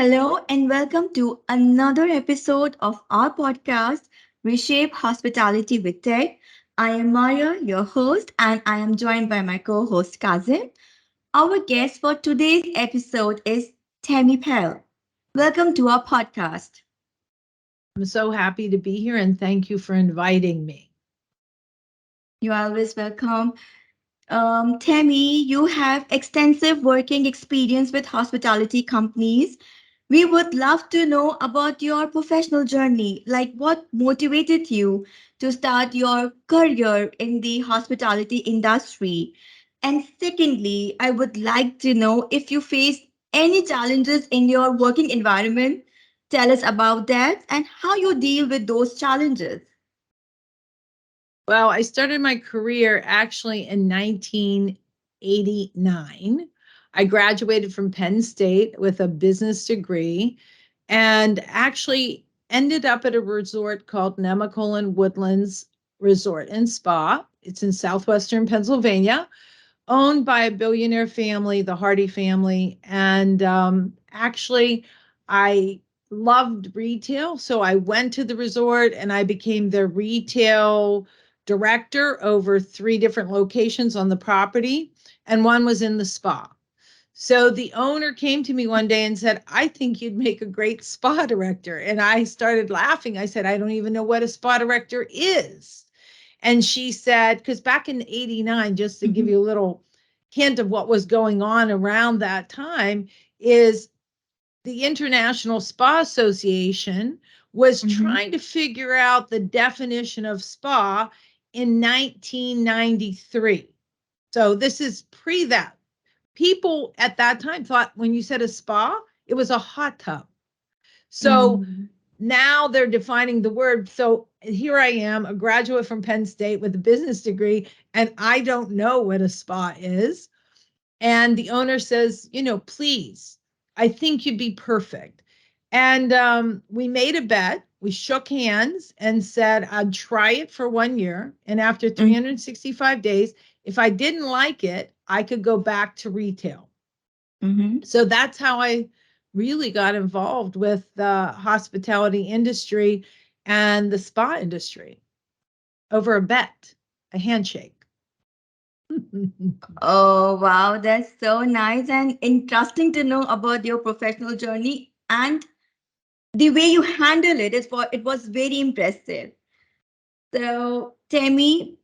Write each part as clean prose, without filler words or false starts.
Hello and welcome to another episode of our podcast, Reshape Hospitality with Tech. I am Maya, your host, and I am joined by my co host, Kazim. Our guest for today's episode is Tammy Pahel. Welcome to our podcast. I'm so happy to be here and thank you for inviting me. You're always welcome. Tammy, you have extensive working experience with hospitality companies. We would love to know about your professional journey, like what motivated you to start your career in the hospitality industry. And secondly, I would like to know if you faced any challenges in your working environment. Tell us about that and how you deal with those challenges. Well, I started my career actually in 1989. I graduated from Penn State with a business degree and actually ended up at a resort called Nemacolin Woodlands Resort and Spa. It's in southwestern Pennsylvania, owned by a billionaire family, the Hardy family. And actually, I loved retail. So I went to the resort and I became the retail director over three different locations on the property. And one was in the spa. So the owner came to me one day and said, I think you'd make a great spa director. And I started laughing. I said, I don't even know what a spa director is. And she said, because back in 89, just to give Mhm, you a little hint of what was going on around that time, is the International Spa Association was mhm, trying to figure out the definition of spa in 1993. So this is pre that. People at that time thought when you said a spa, it was a hot tub. So mhm, now they're defining the word. So here I am, a graduate from Penn State with a business degree, and I don't know what a spa is. And the owner says, please, I think you'd be perfect. And we made a bet. We shook hands and said, I'd try it for 1 year. And after mhm. 365 days, if I didn't like it, I could go back to retail. Mhm. So that's how I really got involved with the hospitality industry and the spa industry over a bet, a handshake. Oh, wow, that's so nice and interesting to know about your professional journey and the way you handle it is what it was very impressive. So, Tammy,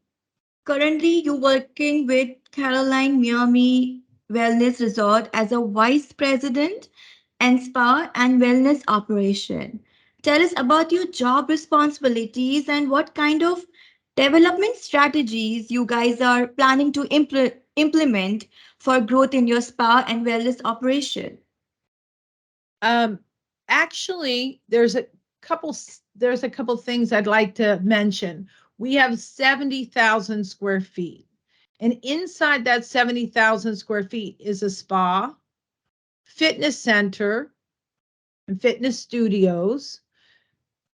currently you're working with Carillon Miami Wellness Resort as a vice president and spa and wellness operation. Tell us about your job responsibilities and what kind of development strategies you guys are planning to implement for growth in your spa and wellness operation. um, Actually, there's a couple things I'd like to mention. We have 70,000 square feet. And inside that 70,000 square feet is a spa, fitness center, and fitness studios,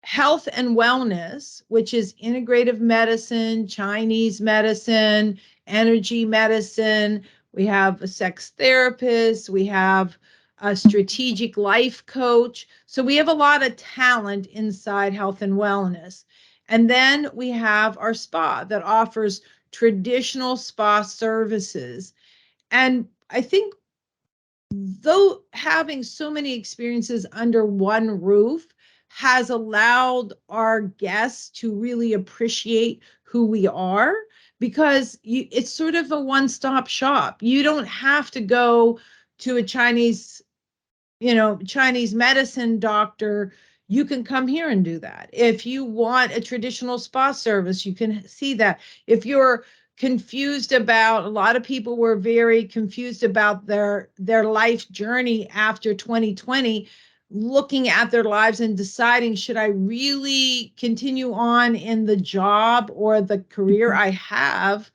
health and wellness, which is integrative medicine, Chinese medicine, energy medicine. We have a sex therapist. We have a strategic life coach. So we have a lot of talent inside health and wellness. And then we have our spa that offers traditional spa services. And I think though having so many experiences under one roof has allowed our guests to really appreciate who we are because it's sort of a one-stop shop. You don't have to go to a Chinese medicine doctor. You can come here and do that. If you want a traditional spa service, you can see that. If you're confused about, a lot of people were very confused about their life journey after 2020, looking at their lives and deciding, should I really continue on in the job or the career Mhm, I have?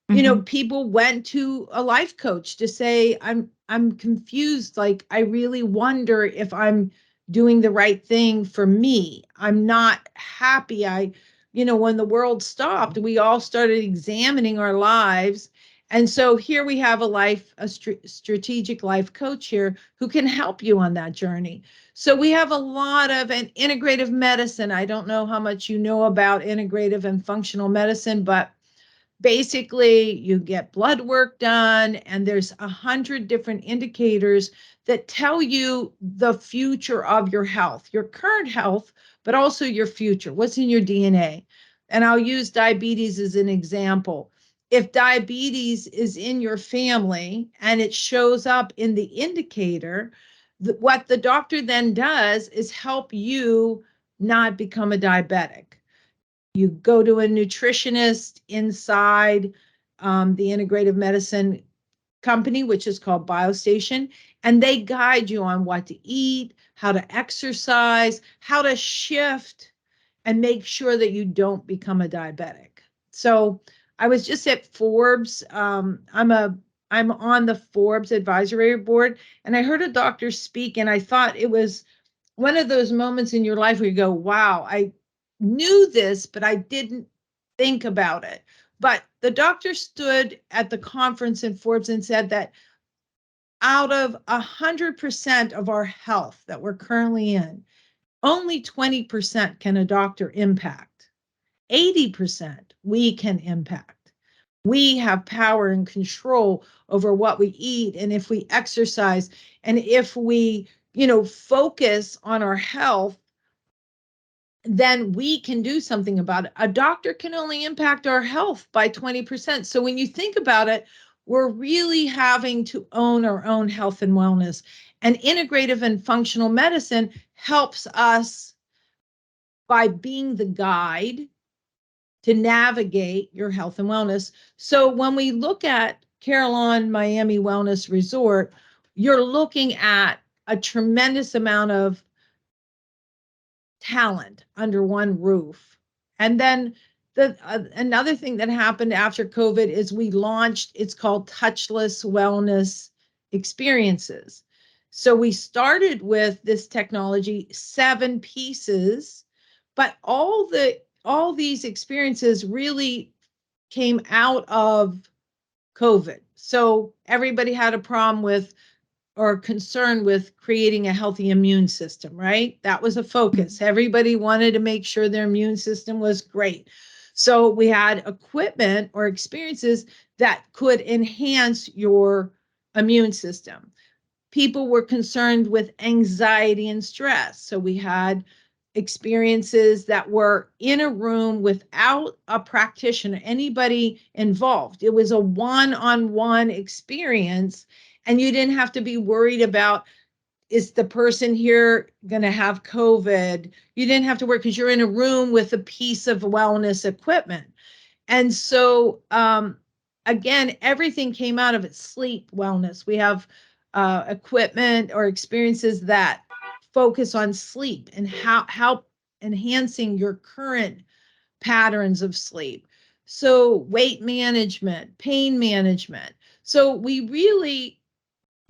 mhm, People went to a life coach to say, I'm confused. Like, I really wonder if I'm doing the right thing for me. I'm not happy. When the world stopped, we all started examining our lives. And so here we have strategic life coach here who can help you on that journey. So we have a lot of an integrative medicine. I don't know how much you know about integrative and functional medicine, but basically you get blood work done and there's 100 different indicators that tell you the future of your health, your current health, but also your future, what's in your DNA. And I'll use diabetes as an example. If diabetes is in your family and it shows up in the indicator, what the doctor then does is help you not become a diabetic. You go to a nutritionist inside the integrative medicine company, which is called BioStation, and they guide you on what to eat, how to exercise, how to shift, and make sure that you don't become a diabetic. So I was just at Forbes. I'm on the Forbes advisory board, and I heard a doctor speak, and I thought it was one of those moments in your life where you go, wow, I knew this, but I didn't think about it. But the doctor stood at the conference in Forbes and said that out of 100% of our health that we're currently in, only 20% can a doctor impact. 80% we can impact. We have power and control over what we eat and if we exercise and if we, focus on our health, then we can do something about it. A doctor can only impact our health by 20%. So when you think about it, we're really having to own our own health and wellness. And integrative and functional medicine helps us by being the guide to navigate your health and wellness. So when we look at Carillon Miami Wellness Resort, you're looking at a tremendous amount of talent under one roof. And then another thing that happened after COVID is we launched, it's called touchless wellness experiences. So we started with this technology, 7 pieces, but all these experiences really came out of COVID. So everybody had a problem with or concern with creating a healthy immune system, right? That was a focus. Everybody wanted to make sure their immune system was great. So we had equipment or experiences that could enhance your immune system. People were concerned with anxiety and stress. So we had experiences that were in a room without a practitioner, anybody involved. It was a one-on-one experience, and you didn't have to be worried about, is the person here going to have COVID? You didn't have to worry because you're in a room with a piece of wellness equipment. And so, again, everything came out of it. Sleep wellness. We have equipment or experiences that focus on sleep and how enhancing your current patterns of sleep. So weight management, pain management. So we really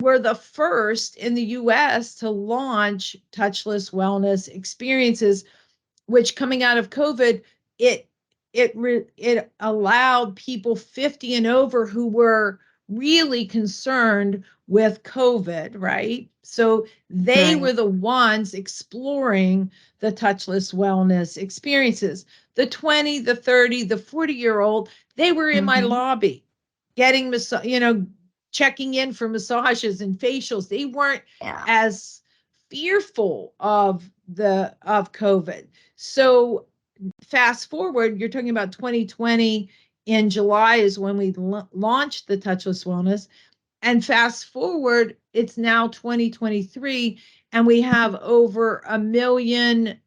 were the first in the US to launch touchless wellness experiences, which coming out of COVID, it allowed people 50 and over who were really concerned with COVID, right? So they Right. were the ones exploring the touchless wellness experiences. The 20, the 30, the 40-year-old, they were in my Mm-hmm. lobby getting checking in for massages and facials. They weren't Yeah. as fearful of COVID. So fast forward, you're talking about 2020 in July is when we launched the Touchless Wellness. And fast forward, it's now 2023, and we have over 1,200,000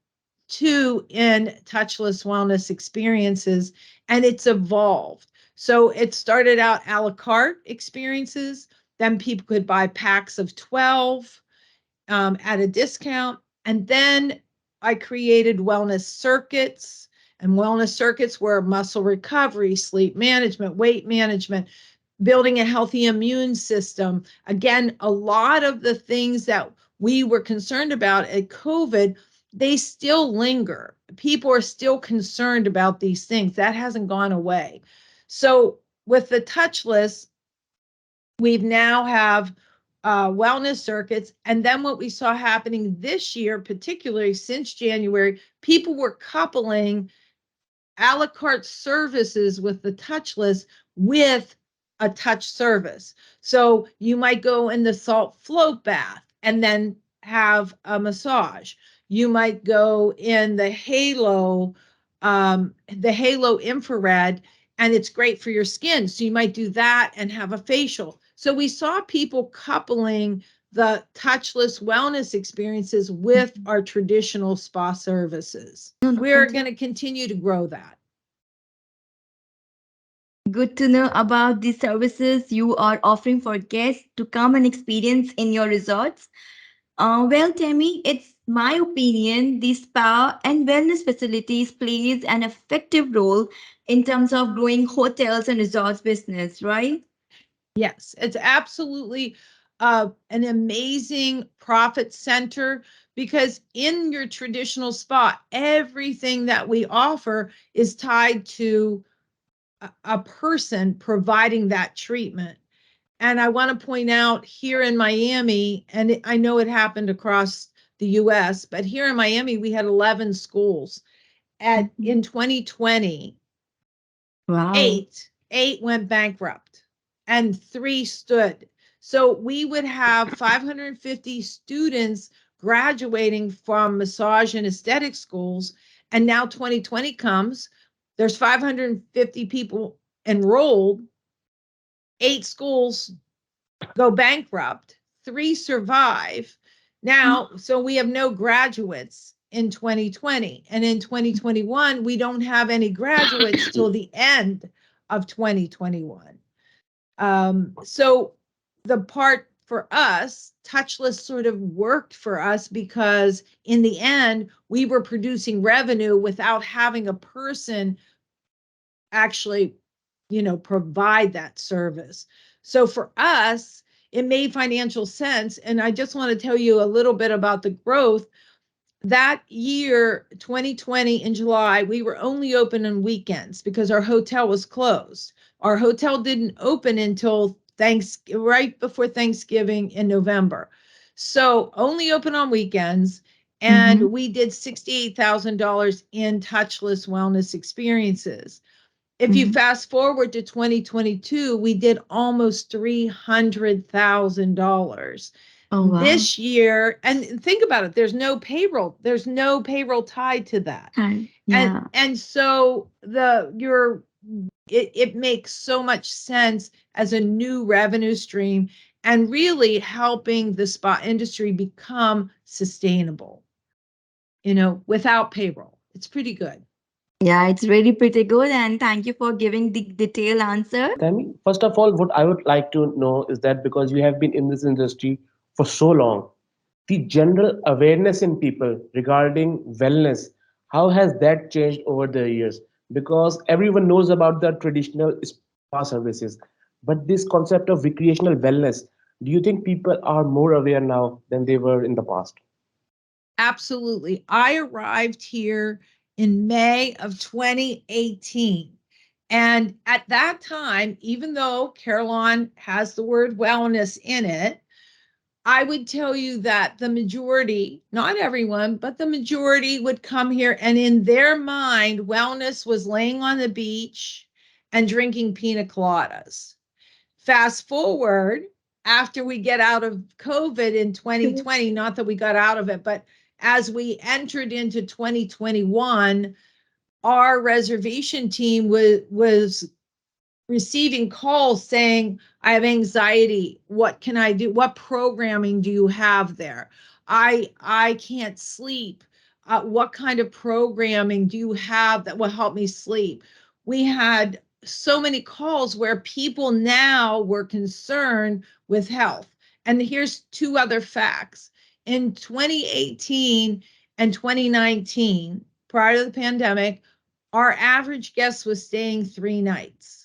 in touchless wellness experiences, and it's evolved. So it started out a la carte experiences, then people could buy packs of 12 at a discount. And then I created wellness circuits, and wellness circuits were muscle recovery, sleep management, weight management, building a healthy immune system. Again, a lot of the things that we were concerned about at COVID, they still linger. People are still concerned about these things. That hasn't gone away. So with the touchless, We've now have wellness circuits. And then what we saw happening this year, particularly since January, people were coupling a la carte services with the touchless with a touch service. So you might go in the salt float bath and then have a massage. You might go in the halo infrared, and it's great for your skin. So you might do that and have a facial. So we saw people coupling the touchless wellness experiences with our traditional spa services. No, no, We're continue. going to continue to grow that. Good to know about the services you are offering for guests to come and experience in your resorts. Well, Tammy, it's my opinion the spa and wellness facilities plays an effective role in terms of growing hotels and resorts business, right? Yes, it's absolutely an amazing profit center, because in your traditional spa, everything that we offer is tied to a person providing that treatment. And I want to point out here in Miami, and I know it happened across the US, but here in Miami, we had 11 schools. In 2020, Wow. eight went bankrupt and 3 stood. So we would have 550 students graduating from massage and aesthetic schools. And now 2020 comes, there's 550 people enrolled, 8 schools go bankrupt, 3 survive. Now, so we have no graduates in 2020. And in 2021, we don't have any graduates till the end of 2021. So the part for us, touchless sort of worked for us, because in the end, we were producing revenue without having a person actually, provide that service. So for us, it made financial sense. And I just want to tell you a little bit about the growth. That year, 2020, in July, we were only open on weekends because our hotel was closed. Our hotel didn't open until right before Thanksgiving in November. So only open on weekends. And Mm-hmm. we did $68,000 in touchless wellness experiences. If you Mm-hmm. fast forward to 2022, we did almost $300,000 Oh, wow. this year. And think about it, there's no payroll tied to that. Hi. and Yeah. and so it makes so much sense as a new revenue stream, and really helping the spa industry become sustainable, without payroll. It's pretty good. Yeah, it's really pretty good. And thank you for giving the detailed answer. Tammy, first of all, what I would like to know is that because you have been in this industry for so long, the general awareness in people regarding wellness, how has that changed over the years? Because everyone knows about the traditional spa services, but this concept of recreational wellness, do you think people are more aware now than they were in the past? Absolutely. I arrived here in May of 2018. And at that time, even though Carillon has the word wellness in it, I would tell you that the majority, not everyone, but the majority would come here, and in their mind, wellness was laying on the beach and drinking pina coladas. Fast forward, after we get out of COVID in 2020, not that we got out of it, but as we entered into 2021, our reservation team was receiving calls saying, I have anxiety. What can I do? What programming do you have there? I can't sleep. What kind of programming do you have that will help me sleep? We had so many calls where people now were concerned with health. And here's 2 other facts. In 2018 and 2019, prior to the pandemic, our average guest was staying 3 nights.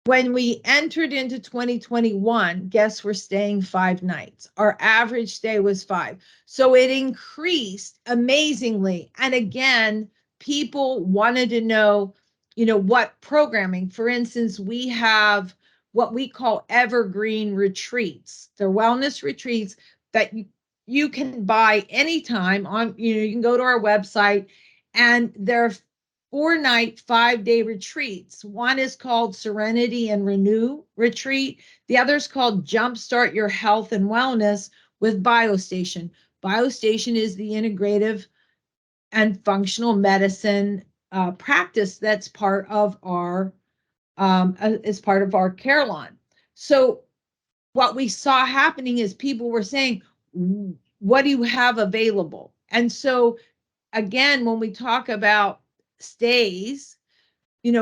When we entered into 2021, guests were staying 5 nights. Our average stay was 5. So it increased amazingly. And again, people wanted to know, what programming. For instance, we have what we call evergreen retreats. They're wellness retreats that you can buy anytime on, you can go to our website, and they're 4-night, 5-day retreats. One is called Serenity and Renew Retreat. The other is called Jumpstart Your Health and Wellness with BioStation. BioStation is the integrative and functional medicine practice that's part of our Carillon. So what we saw happening is people were saying, what do you have available? And so again, when we talk about stays,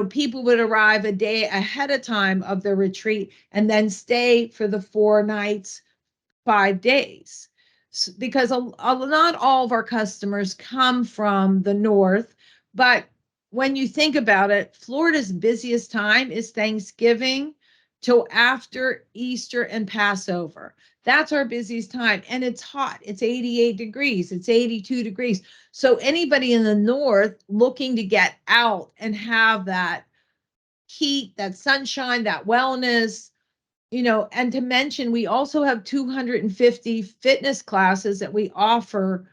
people would arrive a day ahead of time of the retreat and then stay for the 4 nights, 5 days. Because not all of our customers come from the north, but when you think about it, Florida's busiest time is Thanksgiving till after Easter and Passover. That's our busiest time. And it's hot. It's 88 degrees. It's 82 degrees. So anybody in the north looking to get out and have that heat, that sunshine, that wellness, and to mention, we also have 250 fitness classes that we offer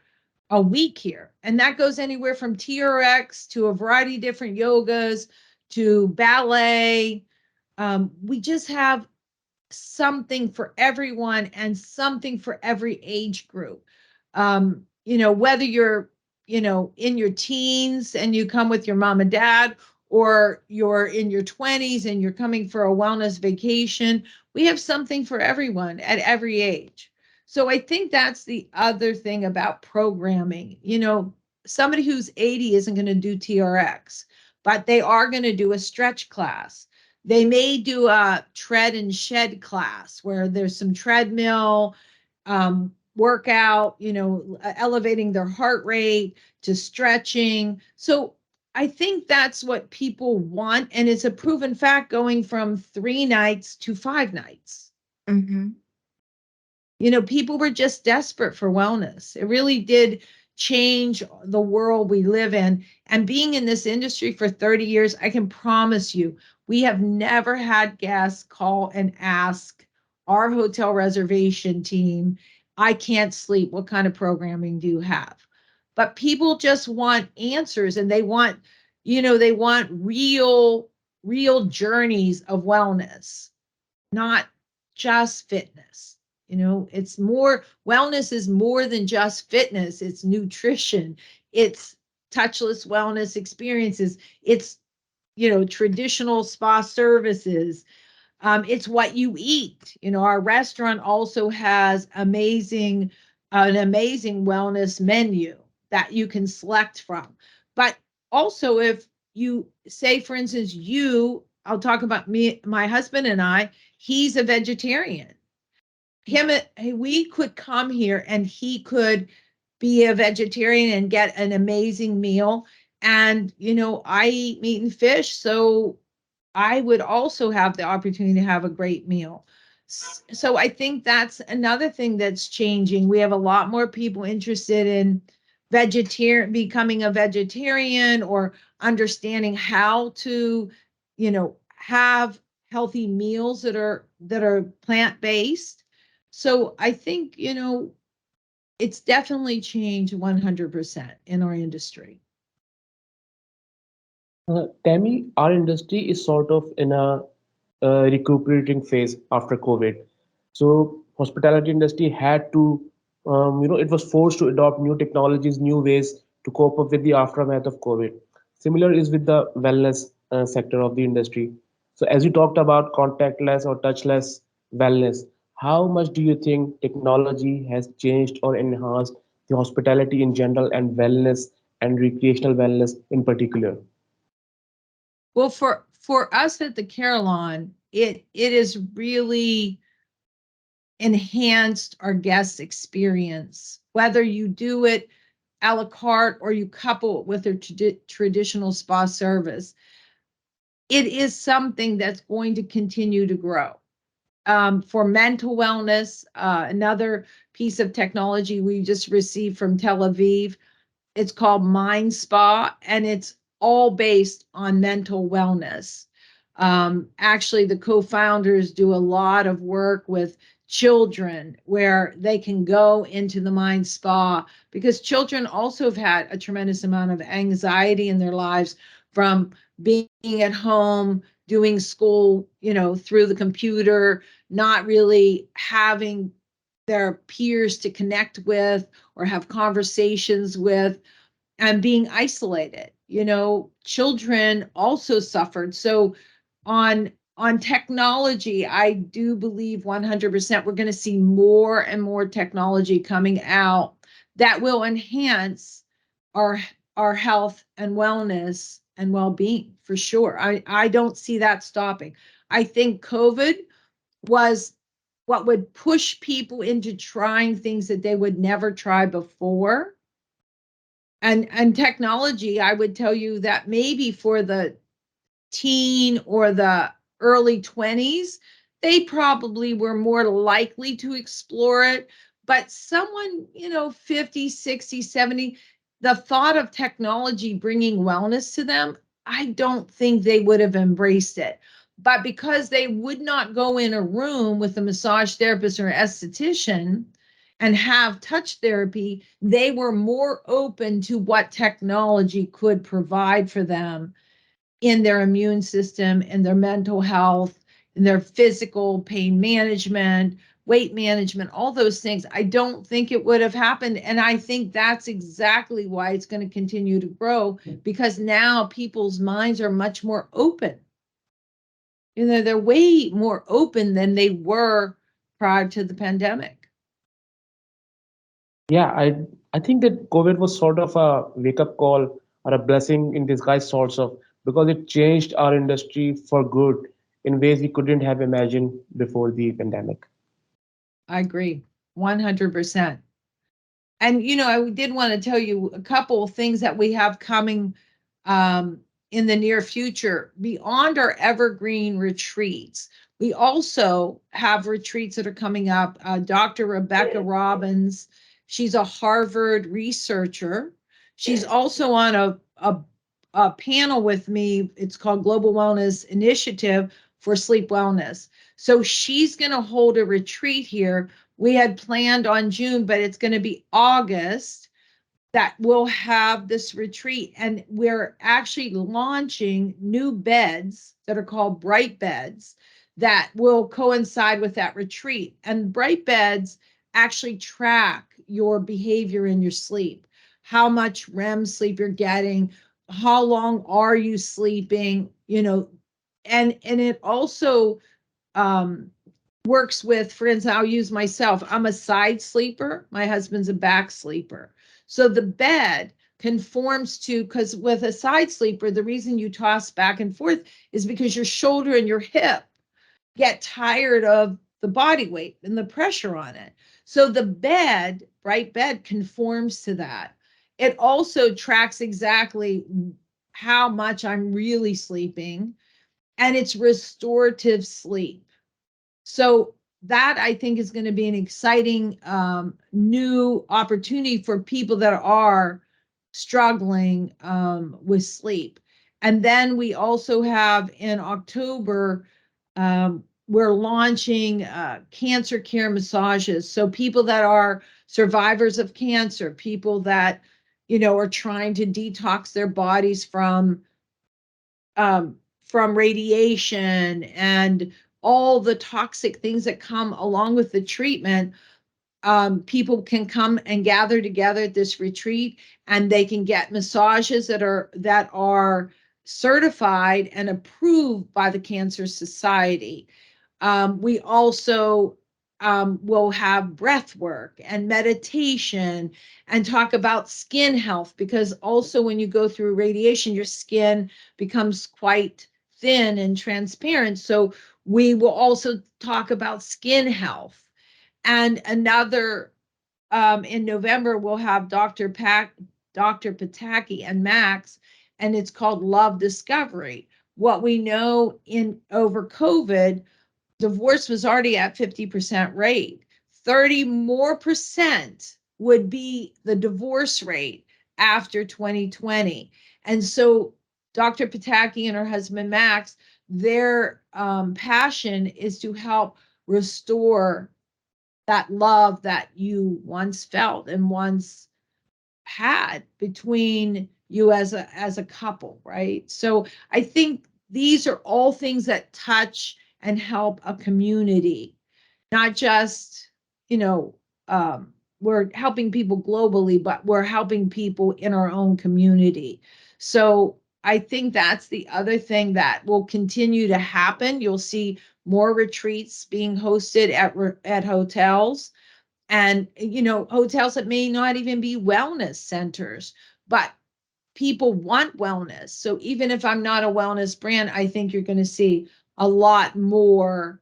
a week here. And that goes anywhere from TRX to a variety of different yogas to ballet. We just have something for everyone and something for every age group. Whether you're, in your teens and you come with your mom and dad, or you're in your 20s and you're coming for a wellness vacation, we have something for everyone at every age. So I think that's the other thing about programming. Somebody who's 80 isn't going to do TRX, but they are going to do a stretch class. They may do a tread and shed class where there's some treadmill workout, elevating their heart rate to stretching. So I think that's what people want. And it's a proven fact, going from 3 nights to 5 nights. Mm-hmm. People were just desperate for wellness. It really did change the world we live in. And being in this industry for 30 years, I can promise you, we have never had guests call and ask our hotel reservation team, I can't sleep. What kind of programming do you have? But people just want answers, and they want, real journeys of wellness, not just fitness. It's more, wellness is more than just fitness. It's nutrition. It's touchless wellness experiences. It's, traditional spa services. It's what you eat. Our restaurant also has an amazing wellness menu that you can select from. But also, if you say, for instance, I'll talk about me, my husband and I, he's a vegetarian. We could come here and he could be a vegetarian and get an amazing meal. And, I eat meat and fish, so I would also have the opportunity to have a great meal. So I think that's another thing that's changing. We have a lot more people interested in becoming a vegetarian, or understanding how to, have healthy meals that are plant-based. So I think, it's definitely changed 100% in our industry. Tammy, our industry is sort of in a recuperating phase after COVID. So hospitality industry had to, it was forced to adopt new technologies, new ways to cope up with the aftermath of COVID. Similar is with the wellness sector of the industry. So as you talked about contactless or touchless wellness, how much do you think technology has changed or enhanced the hospitality in general and wellness and recreational wellness in particular? Well, for us at the Carillon, it is really enhanced our guest experience, whether you do it a la carte or you couple it with a traditional spa service. It is something that's going to continue to grow. For mental wellness, another piece of technology we just received from Tel Aviv, it's called Mind Spa, and it's all based on mental wellness. Actually, the co-founders do a lot of work with children where they can go into the mind spa, because children also have had a tremendous amount of anxiety in their lives from being at home, doing school, through the computer, not really having their peers to connect with or have conversations with, and being isolated. Children also suffered. So on technology, I do believe 100% we're going to see more and more technology coming out that will enhance our our health and wellness and well-being, for sure. I don't see that stopping. I think COVID was what would push people into trying things that they would never try before. And technology, I would tell you that maybe for the teen or the early 20s, they probably were more likely to explore it. But someone, 50, 60, 70, the thought of technology bringing wellness to them, I don't think they would have embraced it. But because they would not go in a room with a massage therapist or esthetician and have touch therapy, they were more open to what technology could provide for them in their immune system, in their mental health, in their physical pain management, weight management, all those things. I don't think it would have happened. And I think that's exactly why it's going to continue to grow, because now people's minds are much more open. They're way more open than they were prior to the pandemic. Yeah, I think that COVID was sort of a wake-up call or a blessing in disguise, sorts of, because it changed our industry for good in ways we couldn't have imagined before the pandemic. I agree 100%. And I did want to tell you a couple of things that we have coming in the near future beyond our evergreen retreats. We also have retreats that are coming up. Dr. Rebecca Robbins, she's a Harvard researcher. She's also on a panel with me. It's called Global Wellness Initiative for Sleep Wellness. So she's going to hold a retreat here. We had planned on June, but it's going to be August that we'll have this retreat. And we're actually launching new beds that are called Bright Beds that will coincide with that retreat. And Bright Beds actually track your behavior in your sleep, how much REM sleep you're getting, how long are you sleeping, and it also um, works with, for instance, I'll use myself. I'm a side sleeper. My husband's a back sleeper. So the bed conforms to, because with a side sleeper, the reason you toss back and forth is because your shoulder and your hip get tired of the body weight and the pressure on it. So the bed, Bright Bed, conforms to that. It also tracks exactly how much I'm really sleeping, and it's restorative sleep. So that, I think, is going to be an exciting new opportunity for people that are struggling with sleep. And then we also have in October, we're launching cancer care massages. So people that are survivors of cancer, people that, are trying to detox their bodies from radiation and all the toxic things that come along with the treatment. People can come and gather together at this retreat, and they can get massages that are certified and approved by the Cancer Society. We also will have breath work and meditation and talk about skin health, because also when you go through radiation, your skin becomes quite thin and transparent. So we will also talk about skin health. And another in November, we'll have Dr. Pataki and Max, and it's called Love Discovery. What we know in over COVID, divorce was already at 50% rate. 30 more percent would be the divorce rate after 2020. And so Dr. Pataki and her husband Max their passion is to help restore that love that you once felt and once had between you as a couple, right? So I think these are all things that touch and help a community, not just, you know, we're helping people globally, but we're helping people in our own community. So I think that's the other thing that will continue to happen. You'll see more retreats being hosted at hotels, and hotels that may not even be wellness centers, but people want wellness. So even if I'm not a wellness brand, I think you're going to see a lot more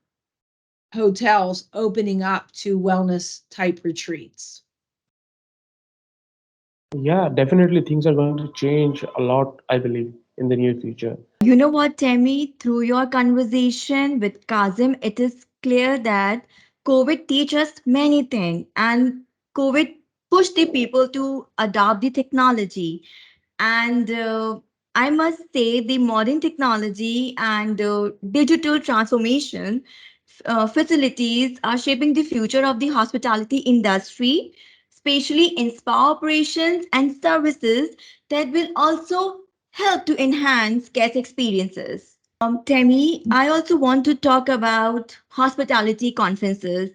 hotels opening up to wellness type retreats. Yeah, definitely things are going to change a lot, I believe, in the near future. You know what, Tammy? Through your conversation with Kazim, it is clear that COVID teaches us many things, and COVID pushed the people to adopt the technology. And I must say, the modern technology and digital transformation facilities are shaping the future of the hospitality industry, especially in spa operations and services that will also help to enhance guest experiences. Temi, I also want to talk about hospitality conferences.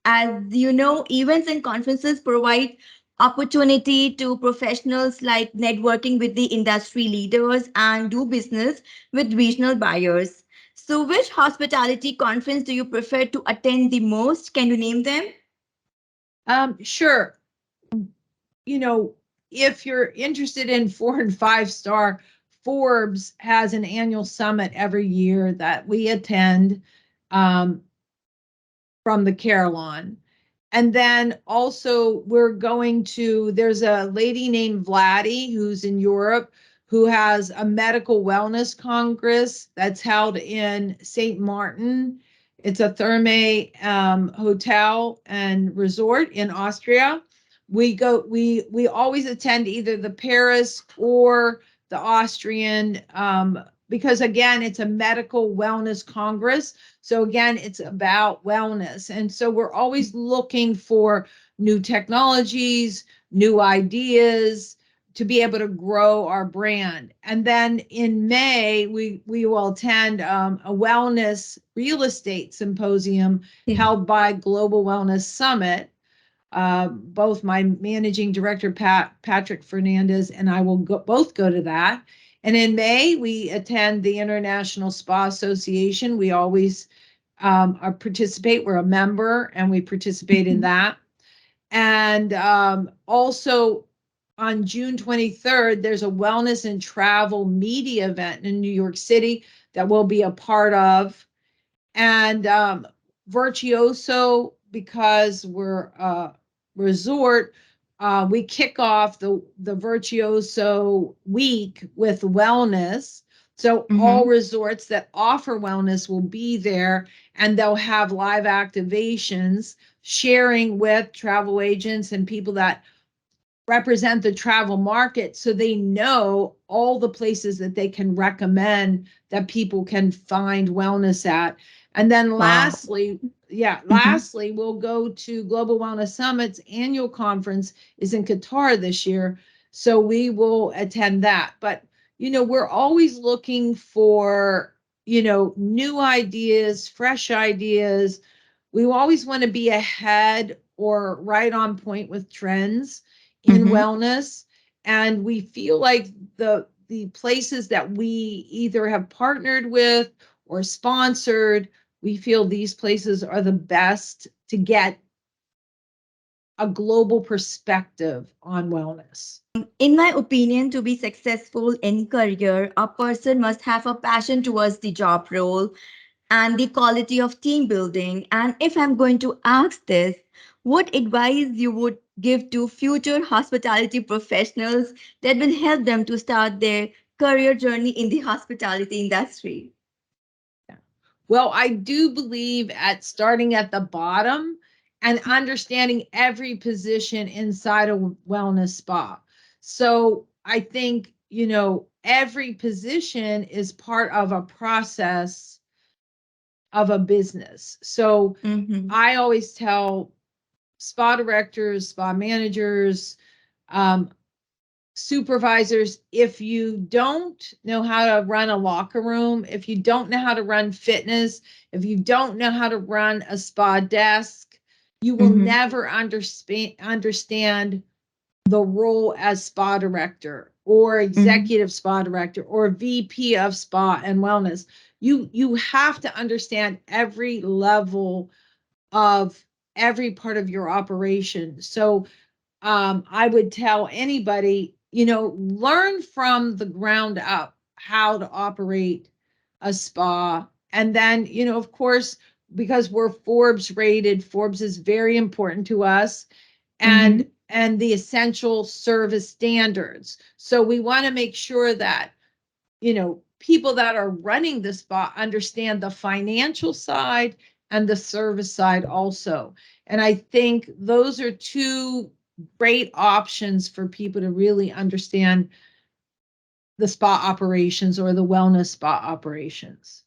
As you know, events and conferences provide opportunity to professionals like networking with the industry leaders and do business with regional buyers. So, which hospitality conference do you prefer to attend the most? Can you name them? Sure. You know, if you're interested in 4 and 5 star, Forbes has an annual summit every year that we attend, um, from the Carillon. And then also we're going to, there's a lady named Vladdy who's in Europe who has a medical wellness congress that's held in St. Martin. It's a Therme hotel and resort in Austria. We always attend either the Paris or the Austrian, because again, it's a medical wellness congress. So again, it's about wellness. And so we're always looking for new technologies, new ideas to be able to grow our brand. And then in May, we will attend a wellness real estate symposium held by Global Wellness Summit. Both my managing director, Patrick Fernandez, and I will both go to that. And in May, we attend the International Spa Association. We always participate. We're a member and we participate in that. And also on June 23rd, there's a wellness and travel media event in New York City that we'll be a part of. And Virtuoso, because we're a resort, we kick off the Virtuoso week with wellness. So all resorts that offer wellness will be there, and they'll have live activations sharing with travel agents and people that represent the travel market, so they know all the places that they can recommend that people can find wellness at. And then Wow. lastly, we'll go to Global Wellness Summit's annual conference is in Qatar this year. So we will attend that. But, we're always looking for, new ideas, fresh ideas. We always want to be ahead or right on point with trends in wellness. And we feel like the places that we either have partnered with or sponsored, we feel these places are the best to get a global perspective on wellness. In my opinion, to be successful in career, a person must have a passion towards the job role and the quality of team building. And if I'm going to ask this, what advice you would give to future hospitality professionals that will help them to start their career journey in the hospitality industry? Well, I do believe at starting at the bottom and understanding every position inside a wellness spa. So I think, every position is part of a process of a business. So Mm-hmm. I always tell spa directors, spa managers, um, supervisors, if you don't know how to run a locker room, if you don't know how to run fitness, if you don't know how to run a spa desk, you will Mm-hmm. never understand the role as spa director or Mm-hmm. executive spa director or VP of spa and wellness. You have to understand every level of every part of your operation. So I would tell anybody, learn from the ground up how to operate a spa. And then, of course, because we're Forbes rated, Forbes is very important to us, and Mm-hmm. the essential service standards. So we want to make sure that people that are running the spa understand the financial side and the service side also. And I think those are two great options for people to really understand the spa operations or the wellness spa operations.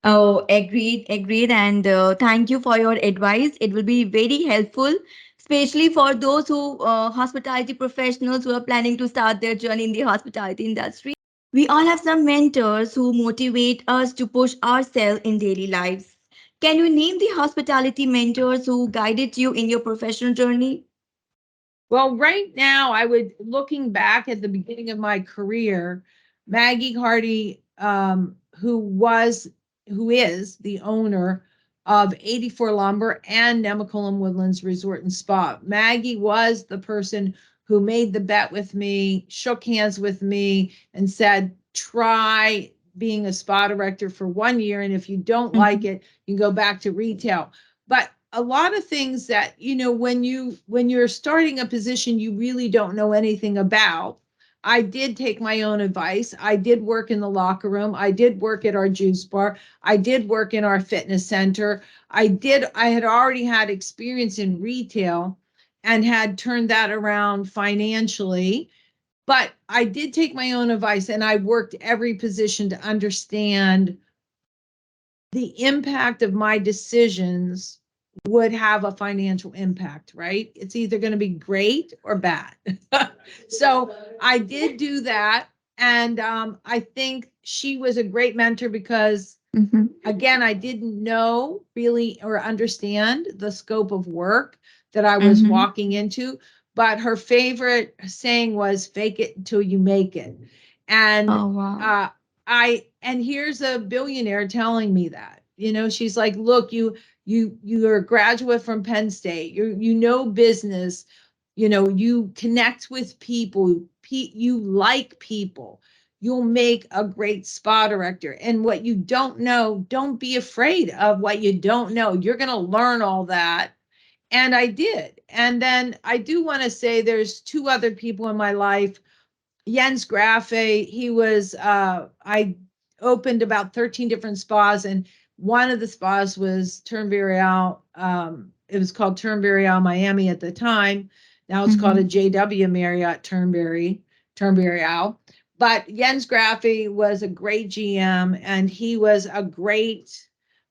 Oh, agreed, agreed. And thank you for your advice. It will be very helpful, especially for those who hospitality professionals who are planning to start their journey in the hospitality industry. We all have some mentors who motivate us to push ourselves in daily lives. Can you name the hospitality mentors who guided you in your professional journey? Well, right now, I would, looking back at the beginning of my career, Maggie Hardy, who is the owner of 84 Lumber and Nemacolin Woodlands Resort and Spa. Maggie was the person who made the bet with me, shook hands with me, and said, try being a spa director for 1 year. And if you don't like Mhm. it, you can go back to retail. But a lot of things that, when you're starting a position you really don't know anything about, I did take my own advice. I did work in the locker room. I did work at our juice bar. I did work in our fitness center. I had already had experience in retail and had turned that around financially. But I did take my own advice and I worked every position to understand the impact of my decisions would have a financial impact, right? It's either going to be great or bad. So I did do that. And I think she was a great mentor because, Mhm. again, I didn't know really or understand the scope of work that I was Mhm. walking into. But her favorite saying was fake it until you make it. And Oh, wow. uh, and here's a billionaire telling me that. She's like, look, you're a graduate from Penn State. You know business. You connect with people. You like people. You'll make a great spa director. And what you don't know, don't be afraid of what you don't know. You're going to learn all that. And I did. And then I do want to say there's two other people in my life. Jens Graffe, I opened about 13 different spas, and one of the spas was Turnberry Isle. It was called Turnberry Isle Miami at the time. Now it's called a Mhm. JW Marriott Turnberry Isle. But Jens Graffe was a great GM, and he was a great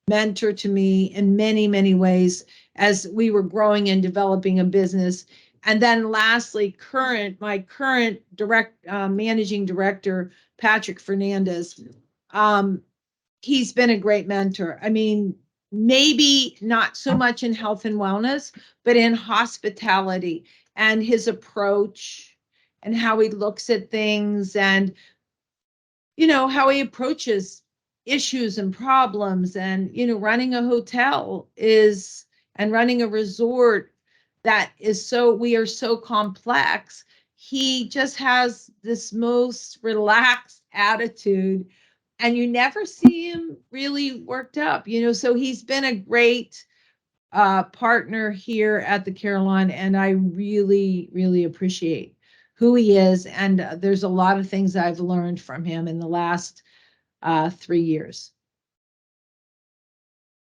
mentor to me in many, many ways as we were growing and developing a business. And then lastly, my current direct managing director, Patrick Fernandez, um, he's been a great mentor. I mean, maybe not so much in health and wellness, but in hospitality, and his approach and how he looks at things, and how he approaches issues and problems. And running a hotel is and running a resort that is so we are so complex. He just has this most relaxed attitude, and you never see him really worked up. So he's been a great partner here at the Carillon, and I really, really appreciate who he is. And there's a lot of things I've learned from him in the last 3 years.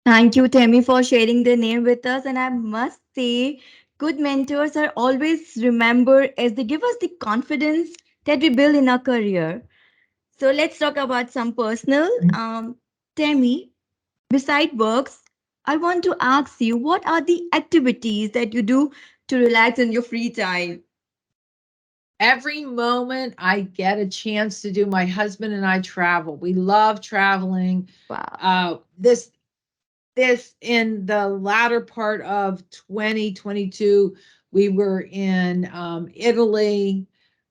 Thank you, Tammy, for sharing the name with us. And I must say, good mentors are always remembered as they give us the confidence that we build in our career. So let's talk about some personal. Tammy, beside works, I want to ask you, what are the activities that you do to relax in your free time? Every moment I get a chance to do, my husband and I travel. We love traveling. Wow. This in the latter part of 2022, we were in Italy.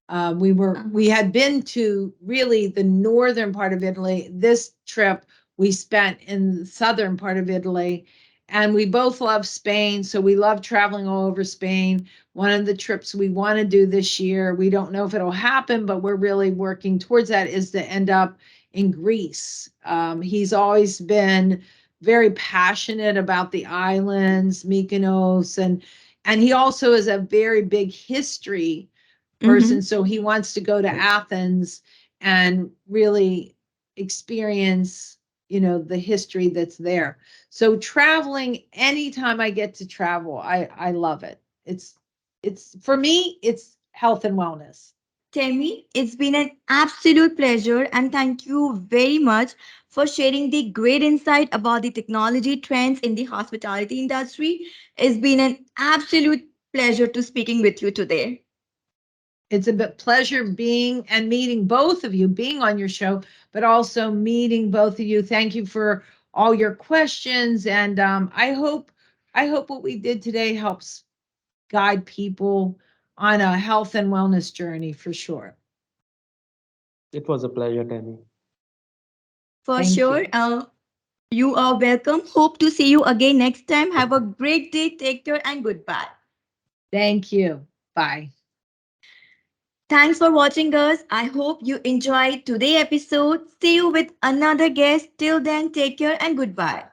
We had been to really the northern part of Italy. This trip we spent in the southern part of Italy, and we both love Spain, so we love traveling all over Spain. One of the trips we want to do this year, we don't know if it'll happen, but we're really working towards that, is to end up in Greece. He's always been very passionate about the islands, Mykonos, and he also is a very big history person. Mm-hmm. So he wants to go to Athens and really experience, the history that's there. So traveling, anytime I get to travel, I love it. It's for me, it's health and wellness. Tammy, it's been an absolute pleasure and thank you very much for sharing the great insight about the technology trends in the hospitality industry. It's been an absolute pleasure to speaking with you today. It's a bit pleasure being and meeting both of you, being on your show, but also meeting both of you. Thank you for all your questions, and I hope what we did today helps guide people on a health and wellness journey for sure. It was a pleasure, Tammy. For Thank sure. you. You are welcome. Hope to see you again next time. Have a great day. Take care and goodbye. Thank you. Bye. Thanks for watching us. I hope you enjoyed today's episode. See you with another guest. Till then, take care and goodbye.